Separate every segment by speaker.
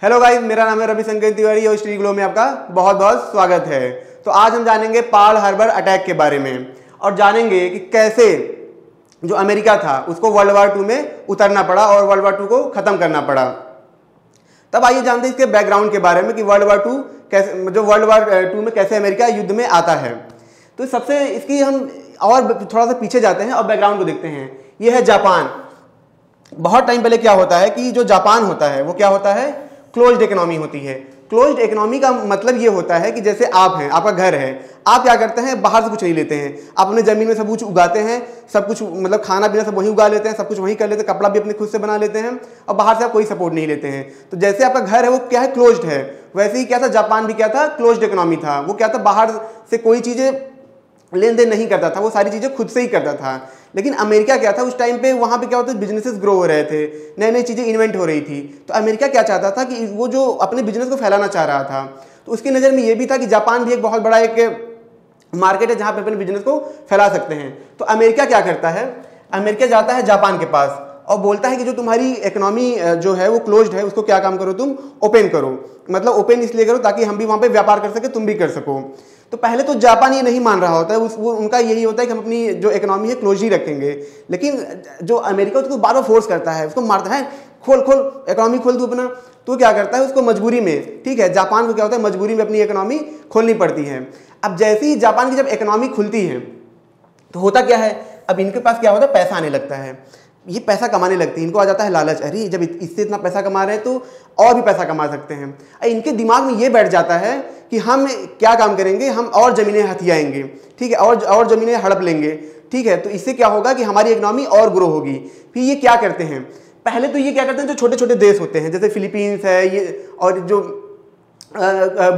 Speaker 1: Hello guys, मेरा नाम है रविशंकर तिवारी और स्टडी ग्लो में आपका बहुत बहुत स्वागत है। तो आज हम जानेंगे पर्ल हार्बर अटैक के बारे में और जानेंगे कि कैसे जो अमेरिका था उसको वर्ल्ड वार 2 में उतरना पड़ा और वर्ल्ड वार 2 को ख़त्म करना पड़ा। तब आइए जानते हैं इसके बैकग्राउंड के बारे में कि वर्ल्ड वार 2 कैसे, जो वर्ल्ड वार 2 में कैसे अमेरिका युद्ध में आता है। तो सबसे इसकी हम और थोड़ा सा पीछे जाते हैं और बैकग्राउंड को देखते हैं। ये है जापान। बहुत टाइम पहले क्या होता है कि जो जापान होता है वो क्या होता है, क्लोज्ड इकोनॉमी होती है। क्लोज्ड इकोनॉमी का मतलब ये होता है कि जैसे आप हैं, आपका घर है, आप क्या करते हैं, बाहर से कुछ नहीं लेते हैं, आप अपने जमीन में सब कुछ उगाते हैं, सब कुछ मतलब खाना पीना सब वहीं उगा लेते हैं, सब कुछ वहीं कर लेते हैं, कपड़ा भी अपने खुद से बना लेते हैं और बाहर से आप कोई सपोर्ट नहीं लेते हैं। तो जैसे आपका घर है वो क्या है, क्लोज्ड है, वैसे ही क्या था, जापान भी क्या था, क्लोज्ड इकोनॉमी था। वो क्या था, बाहर से कोई चीज़ें लेन देन नहीं करता था, वो सारी चीज़ें खुद से ही करता था। लेकिन अमेरिका क्या था उस टाइम पे, वहाँ पे क्या होता है, बिजनेसेस ग्रो हो रहे थे, नई नई चीज़ें इन्वेंट हो रही थी। तो अमेरिका क्या चाहता था कि वो जो अपने बिजनेस को फैलाना चाह रहा था, तो उसकी नज़र में ये भी था कि जापान भी एक बहुत बड़ा एक मार्केट है जहाँ पे अपने बिजनेस को फैला सकते हैं। तो अमेरिका क्या करता है, अमेरिका जाता है जापान के पास और बोलता है कि जो तुम्हारी इकोनॉमी जो है वो क्लोज्ड है, उसको क्या काम करो, तुम ओपन करो। मतलब ओपन इसलिए करो ताकि हम भी वहाँ पे व्यापार कर सके, तुम भी कर सको। तो पहले तो जापान ये नहीं मान रहा होता है, वो उनका यही होता है कि हम अपनी जो इकोनॉमी है क्लोज ही रखेंगे। लेकिन जो अमेरिका उसको बार बार फोर्स करता है, उसको मारता है, खोल खोल इकोनॉमी खोल तू अपना। तो क्या करता है, उसको मजबूरी में, ठीक है, जापान को क्या होता है, मजबूरी में अपनी इकोनॉमी खोलनी पड़ती है। अब जैसे ही जापान की जब इकोनॉमी खुलती है तो होता क्या है, अब इनके पास क्या होता है, पैसा आने लगता है, ये पैसा कमाने लगती है, इनको आ जाता है लालच, अरे जब इससे इतना पैसा कमा रहे हैं तो और भी पैसा कमा सकते हैं। इनके दिमाग में ये बैठ जाता है कि हम क्या काम करेंगे, हम और ज़मीनें हथियाएंगे, ठीक है, और ज़मीनें हड़प लेंगे, ठीक है। तो इससे क्या होगा कि हमारी इकोनॉमी और ग्रो होगी। फिर ये क्या करते हैं, पहले तो ये क्या करते हैं, जो छोटे छोटे देश होते हैं जैसे फिलीपींस है ये, और जो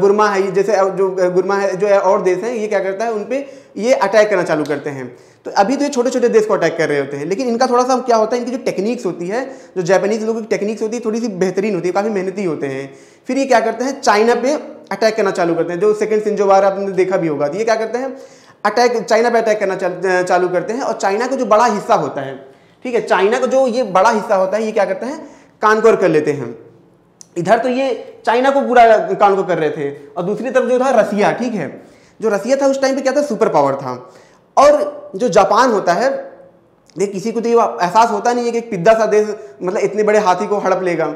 Speaker 1: बुर्मा है, जैसे जो बुर्मा है, जो और देश हैं, ये क्या करता है, उन पे ये अटैक करना चालू करते हैं। तो अभी तो ये छोटे छोटे देश को अटैक कर रहे होते हैं, लेकिन इनका थोड़ा सा क्या होता है, इनकी जो टेक्निक्स होती है, जो जापानीज लोगों की टेक्निक्स होती है, थोड़ी सी बेहतरीन होती है, काफ़ी मेहनती होते हैं। फिर ये क्या करते हैं, चाइना पे अटैक करना चालू करते हैं, जो सेकंड शिंजो वार आपने देखा भी होगा। तो ये क्या करते हैं, अटैक चाइना पे अटैक करना चालू करते हैं। और चाइना का जो बड़ा हिस्सा होता है, ठीक है, चाइना का जो ये बड़ा हिस्सा होता है, ये क्या करते हैं, कानकोर कर लेते हैं। इधर तो ये चाइना को पूरा कानकोर कर रहे थे और दूसरी तरफ जो था रसिया, ठीक है, जो रसिया था उस टाइम पे क्या था, सुपर पावर था। और जो जापान होता है, देख किसी को तो ये एहसास होता नहीं है कि एक पिद्दा सा देश मतलब इतने बड़े हाथी को हड़प लेगा।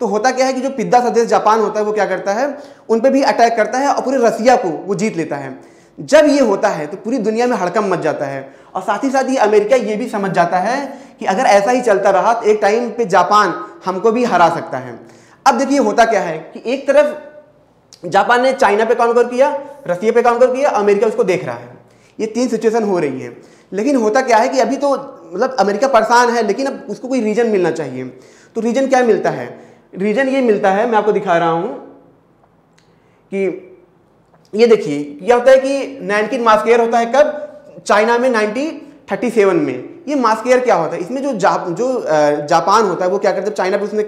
Speaker 1: तो होता क्या है कि जो पिद्दा सा देश जापान होता है वो क्या करता है, उन पे भी अटैक करता है और पूरे रसिया को वो जीत लेता है। जब ये होता है तो पूरी दुनिया में हड़कंप मच जाता है और साथ ही साथ ये अमेरिका ये भी समझ जाता है कि अगर ऐसा ही चलता रहा तो एक टाइम पे जापान हमको भी हरा सकता है। अब देखिए होता क्या है कि एक तरफ जापान ने चाइना पे काउंटर किया, रसिया पे काउंटर किया, अमेरिका उसको देख रहा है, ये तीन सिचुएशन हो रही है। लेकिन होता क्या है कि अभी तो मतलब अमेरिका परेशान है, लेकिन अब उसको कोई रीजन मिलना चाहिए। तो रीजन क्या मिलता है, रीजन ये मिलता है, मैं आपको दिखा रहा हूं कि ये देखिए क्या होता है कि नैनकिन मास्केयर होता है कब, चाइना में 1937 में। ये मास्केयर क्या होता है, इसमें जो जापान होता है वो क्या करता है, चाइना पे उसने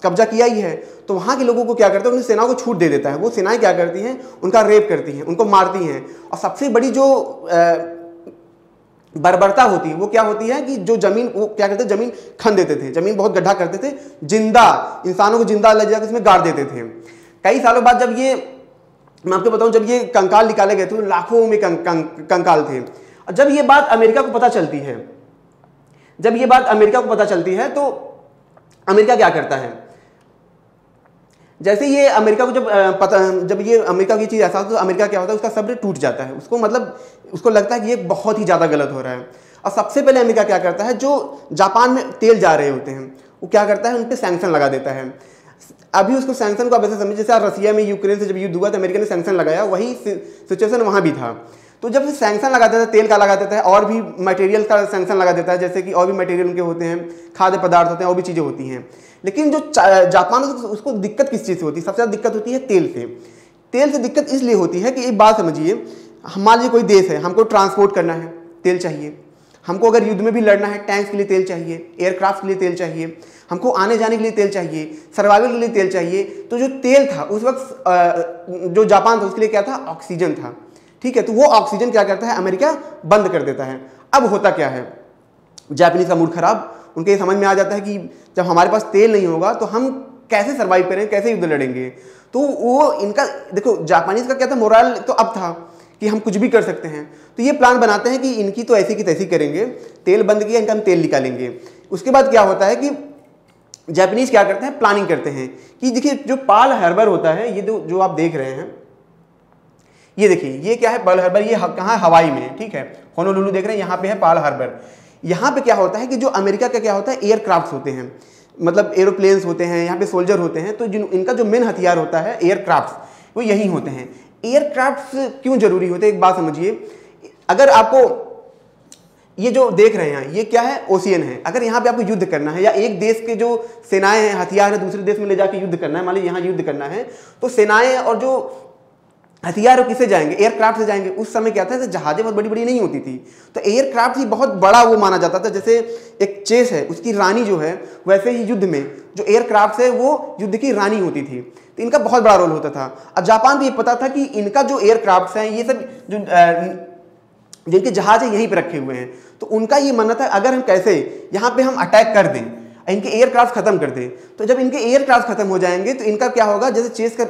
Speaker 1: कब्जा किया ही है, तो वहाँ के लोगों को क्या करता है, उन सेनाओं को छूट दे देता है। वो सेनाएं क्या करती हैं, उनका रेप करती हैं, उनको मारती हैं। और सबसे बड़ी जो बर्बरता होती है वो क्या होती है कि जो जमीन, वो क्या करते थे, जमीन खन देते थे, जमीन बहुत गड्ढा करते थे, जिंदा इंसानों को जिंदा ले जाकर उसमें गाड़ देते थे। कई सालों बाद जब ये, मैं आपको बताऊं, जब ये कंकाल निकाले गए थे, लाखों में कंकाल थे। और जब ये बात अमेरिका को पता चलती है, जब ये बात अमेरिका को पता चलती है तो अमेरिका क्या करता है, जैसे ये अमेरिका को जब ये अमेरिका की चीज़ एहसास, तो अमेरिका क्या होता है, उसका सब्र टूट जाता है, उसको मतलब उसको लगता है कि ये बहुत ही ज़्यादा गलत हो रहा है। और सबसे पहले अमेरिका क्या करता है, जो जापान में तेल जा रहे होते हैं वो क्या करता है, उन पर सैंक्शन लगा देता है। अभी उसको सैंक्शन को आप ऐसे समझिए, जैसे रसिया में यूक्रेन से जब युद्ध हुआ तो अमेरिका ने सैंक्शन लगाया, वही सिचुएशन वहाँ भी था। तो जब सैंक्शन लगा देता है, तेल का लगा देता है, और भी मटेरियल का सैंक्शन लगा देता है, जैसे कि और भी मटेरियल उनके होते हैं, खाद्य पदार्थ होते हैं, और भी चीज़ें होती हैं। लेकिन जो जापान, उसको दिक्कत किस चीज़ से होती है, सबसे ज़्यादा दिक्कत होती है तेल से। तेल से दिक्कत इसलिए होती है कि एक बात समझिए, हमारे लिए कोई देश है, हमको ट्रांसपोर्ट करना है, तेल चाहिए। हमको अगर युद्ध में भी लड़ना है, टैंक्स के लिए तेल चाहिए, एयरक्राफ्ट के लिए तेल चाहिए, हमको आने जाने के लिए तेल चाहिए, सर्वाइवल के लिए तेल चाहिए। तो जो तेल था उस वक्त, जो जापान था उसके लिए क्या था, ऑक्सीजन था, ठीक है। तो वो ऑक्सीजन क्या करता है, अमेरिका बंद कर देता है। अब होता क्या है, जापानीज का मूड खराब, उनके समझ में आ जाता है कि जब हमारे पास तेल नहीं होगा तो हम कैसे सर्वाइव करें, कैसे युद्ध लड़ेंगे। तो वो इनका देखो, जापानीज का क्या था, मोरल तो अब था कि हम कुछ भी कर सकते हैं। तो ये प्लान बनाते हैं कि इनकी तो ऐसी की तैसी करेंगे, तेल बंद किया, इनका हम तेल निकालेंगे। उसके बाद क्या होता है कि जापानीज क्या करते हैं, प्लानिंग करते हैं कि देखिए जो पर्ल हार्बर होता है, ये जो आप देख रहे हैं, ये देखिए ये क्या है, पर्ल हार्बर, ये कहाँ, हवाई में, ठीक है, होनोलुलु देख रहे हैं, यहाँ पे है पर्ल हार्बर। यहाँ पे क्या होता है कि जो अमेरिका का क्या होता है, एयरक्राफ्ट होते हैं, मतलब एरोप्लेन्स होते हैं, यहाँ पे सोल्जर होते हैं। तो इनका जो मेन हथियार होता है एयरक्राफ्ट, वो यही होते हैं। एयरक्राफ्ट क्यों जरूरी होते हैं, एक बात समझिए, अगर आपको ये जो देख रहे हैं ये क्या है, ओशियन है, अगर यहाँ पे आपको युद्ध करना है या एक देश के जो सेनाएं हैं, हथियार है, दूसरे देश में ले जाके युद्ध करना है, मान लीजिए यहाँ युद्ध करना है, तो सेनाएं और जो हथियार किससे जाएंगे, एयरक्राफ्ट से जाएंगे। उस समय क्या था, जहाजें बहुत बड़ी बड़ी नहीं होती थी, तो एयरक्राफ्ट ही बहुत बड़ा वो माना जाता था। जैसे एक चेस है, उसकी रानी जो है, वैसे ही युद्ध में जो एयरक्राफ्ट है वो युद्ध की रानी होती थी। तो इनका बहुत बड़ा रोल होता था। अब जापान को ये पता था कि इनका जो एयरक्राफ्ट हैं, ये सब जो जिनके जहाज है यहीं पे रखे हुए हैं, तो उनका ये मानना था अगर हम कैसे यहाँ पे हम अटैक कर दें, इनके एयरक्राफ्ट खत्म कर दें, तो जब इनके एयरक्राफ्ट खत्म हो जाएंगे तो इनका क्या होगा, जैसे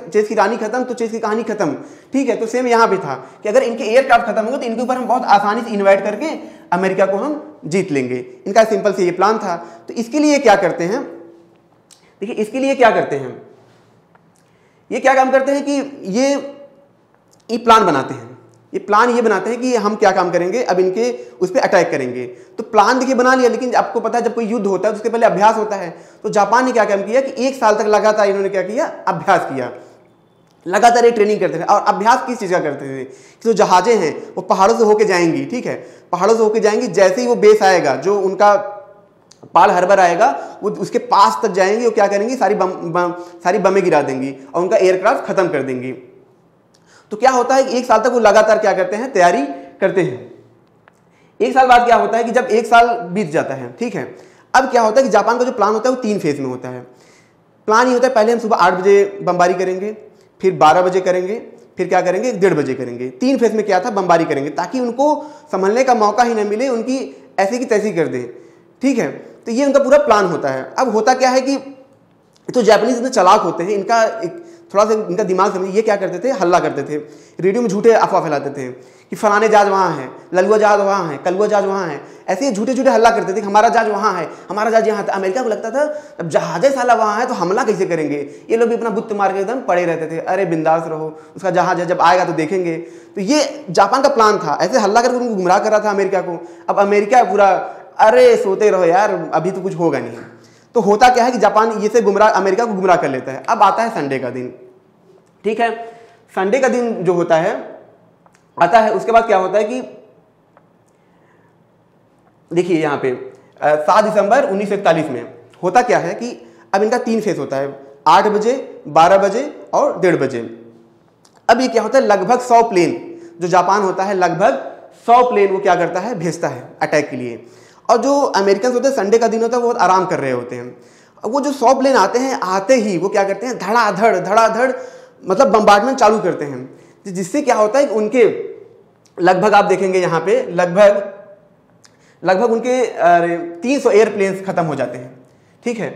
Speaker 1: चेस की रानी खत्म तो चेस की कहानी खत्म, ठीक है। तो सेम यहाँ पे था कि अगर इनके एयरक्राफ्ट खत्म होंगे तो इनके ऊपर हम बहुत आसानी से इन्वाइट करके अमेरिका को हम जीत लेंगे। इनका सिंपल से ये प्लान था। तो इसके लिए क्या करते हैं, देखिए इसके लिए क्या करते हैं, ये क्या काम करते हैं कि ये प्लान बनाते हैं। ये प्लान ये बनाते हैं कि हम क्या काम करेंगे, अब इनके उस पर अटैक करेंगे। तो प्लान देखिए बना लिया, लेकिन आपको पता है जब कोई युद्ध होता है तो उसके पहले अभ्यास होता है। तो जापान ने क्या काम किया कि 1 साल तक लगातार इन्होंने क्या किया, अभ्यास किया, लगातार ये ट्रेनिंग करते थे। और अभ्यास किस चीज़ का करते थे कि जो जहाजें हैं वो पहाड़ों से होके जाएंगी, ठीक है, पहाड़ों से होके जाएंगी, जैसे ही वो बेस आएगा, जो उनका पर्ल हार्बर आएगा, वो उसके पास तक जाएंगी, वो क्या करेंगी, सारी बमें गिरा देंगी और उनका एयरक्राफ्ट खत्म कर देंगी। तो क्या होता है कि 1 साल तक वो लगातार क्या करते हैं, तैयारी करते हैं। 1 साल बाद क्या होता है कि जब 1 साल बीत जाता है, ठीक है, अब क्या होता है कि जापान का जो प्लान होता है वो 3 फेज में होता है। प्लान ये होता है, पहले हम सुबह 8 बजे बमबारी करेंगे, फिर 12 बजे करेंगे, फिर क्या करेंगे 1:30 बजे करेंगे। 3 फेज में क्या था, बमबारी करेंगे, ताकि उनको संभलने का मौका ही ना मिले, उनकी ऐसी की तैसी कर दें, ठीक है। तो ये उनका पूरा प्लान होता है। अब होता क्या है कि तो जापानीज इतने चालाक होते हैं, इनका थोड़ा सा इनका दिमाग समझिए, ये क्या करते थे, हल्ला करते थे, रेडियो में झूठे अफवाह फैलाते थे कि फलाने जहाज वहाँ है, ललुआ जहाज वहाँ है, कलुआ जहाज वहाँ है, ऐसे झूठे झूठे हल्ला करते थे कि हमारा जहाज वहाँ है, हमारा जहाज यहाँ था। अमेरिका को लगता था अब जहाज साला वहाँ है तो हमला कैसे करेंगे। ये लोग भी अपना बुत्त मार के एकदम पड़े रहते थे, अरे बिंदास रहो, उसका जहाज है, जब आएगा तो देखेंगे। तो ये जापान का प्लान था, ऐसे हल्ला करके उनको गुमराह कर रहा था अमेरिका को। अब अमेरिका पूरा अरे सोते रहो यार, अभी तो कुछ होगा नहीं। तो होता क्या है कि जापान ये से गुमराह, अमेरिका को गुमराह कर लेता है। अब आता है संडे का दिन, ठीक है, संडे का दिन जो होता है आता है। उसके बाद क्या होता है कि देखिए यहाँ पे 7 दिसंबर 1941 में होता क्या है कि अब इनका 3 फेज होता है, 8 बजे, 12 बजे और 1:30 बजे। अब ये क्या होता है, लगभग 100 प्लेन जो जापान होता है, लगभग 100 प्लेन वो क्या करता है, भेजता है अटैक के लिए। और जो अमेरिकन होते हैं, संडे का दिन होता है, वो आराम कर रहे होते हैं। वो जो 100 प्लेन आते हैं, आते ही वो क्या करते हैं, धड़ाधड़ मतलब बम्बार्डमेंट चालू करते हैं, जिससे क्या होता है कि उनके लगभग आप देखेंगे यहाँ पे लगभग उनके 300 एयरप्लेन्स खत्म हो जाते हैं, ठीक है।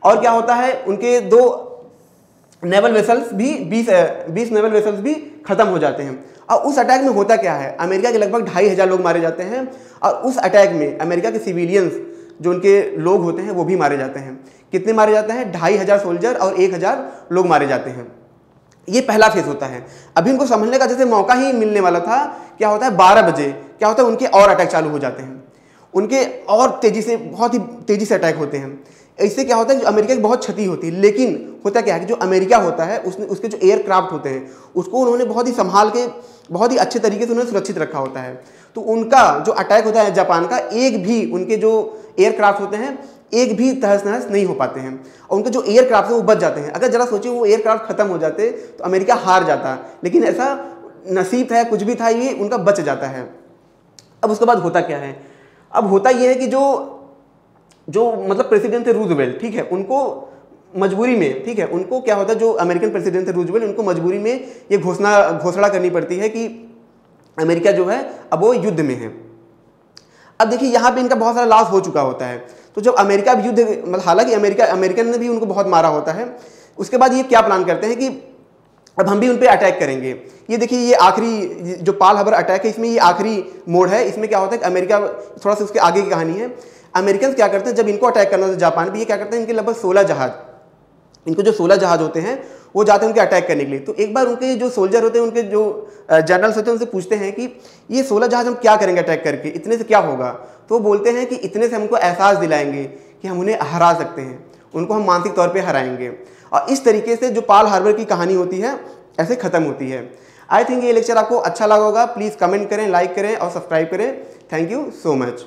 Speaker 1: और क्या होता है, उनके 2 नेवल वेसल्स भी 20 नेवल वेसल्स भी खत्म हो जाते हैं। और उस अटैक में होता क्या है, अमेरिका के लगभग 2500 लोग मारे जाते हैं। और उस अटैक में अमेरिका के सिविलियंस जो उनके लोग होते हैं वो भी मारे जाते हैं। कितने मारे जाते हैं, 2500 सोल्जर और 1000 लोग मारे जाते हैं। ये पहला फेज होता है। अभी उनको समझने का जैसे मौका ही मिलने वाला था, क्या होता है 12 बजे क्या होता है, उनके और अटैक चालू हो जाते हैं, उनके और तेजी से, बहुत ही तेजी से अटैक होते हैं। इससे क्या होता है कि अमेरिका की बहुत क्षति होती है। लेकिन होता क्या है कि जो अमेरिका होता है उसके जो एयरक्राफ्ट होते हैं उसको उन्होंने बहुत ही संभाल के, बहुत ही अच्छे तरीके से उन्होंने सुरक्षित रखा होता है। तो उनका जो अटैक होता है जापान का, एक भी उनके जो एयरक्राफ्ट होते हैं एक भी तहस नहस नहीं हो पाते हैं, और उनके जो एयरक्राफ्ट है वो बच जाते हैं। अगर जरा सोचिए वो एयरक्राफ्ट खत्म हो जाते तो अमेरिका हार जाता, लेकिन ऐसा नसीब है, कुछ भी था, ये उनका बच जाता है। अब उसके बाद होता क्या है, अब होता ये है कि जो मतलब प्रेसिडेंट थे रूजवेल्ट, ठीक है, उनको मजबूरी में, ठीक है, उनको क्या होता है, जो अमेरिकन प्रेसिडेंट थे रूजवेल्ट, उनको मजबूरी में ये घोषणा करनी पड़ती है कि अमेरिका जो है अब वो युद्ध में है। अब देखिए यहाँ पे इनका बहुत सारा लॉस हो चुका होता है। तो जब अमेरिका युद्ध, मतलब हालांकि अमेरिकन ने भी उनको बहुत मारा होता है, उसके बाद ये क्या प्लान करते हैं कि अब हम भी उन पे अटैक करेंगे। ये देखिए, ये आखिरी जो पार्ल हार्बर अटैक है, इसमें ये आखिरी मोड़ है। इसमें क्या होता है कि अमेरिका, थोड़ा सा उसके आगे की कहानी है। अमेरिकन क्या करते हैं, जब इनको अटैक करना होता है जापान पे, ये क्या करते हैं, इनके लगभग 16 जहाज, इनको जो 16 जहाज होते हैं वो जाते हैं उनके अटैक करने के लिए। तो एक बार उनके जो सोल्जर होते हैं, उनके जो जनरल्स होते हैं, उनसे पूछते हैं कि ये 16 जहाज हम क्या करेंगे अटैक करके, इतने से क्या होगा। तो वो बोलते हैं कि इतने से हमको एहसास दिलाएंगे कि हम उन्हें हरा सकते हैं, उनको हम मानसिक तौर पर हराएंगे। और इस तरीके से जो पार्ल हार्बर की कहानी होती है ऐसे खत्म होती है। आई थिंक ये लेक्चर आपको अच्छा लगा होगा। प्लीज़ कमेंट करें, लाइक करें और सब्सक्राइब करें। Thank you so much.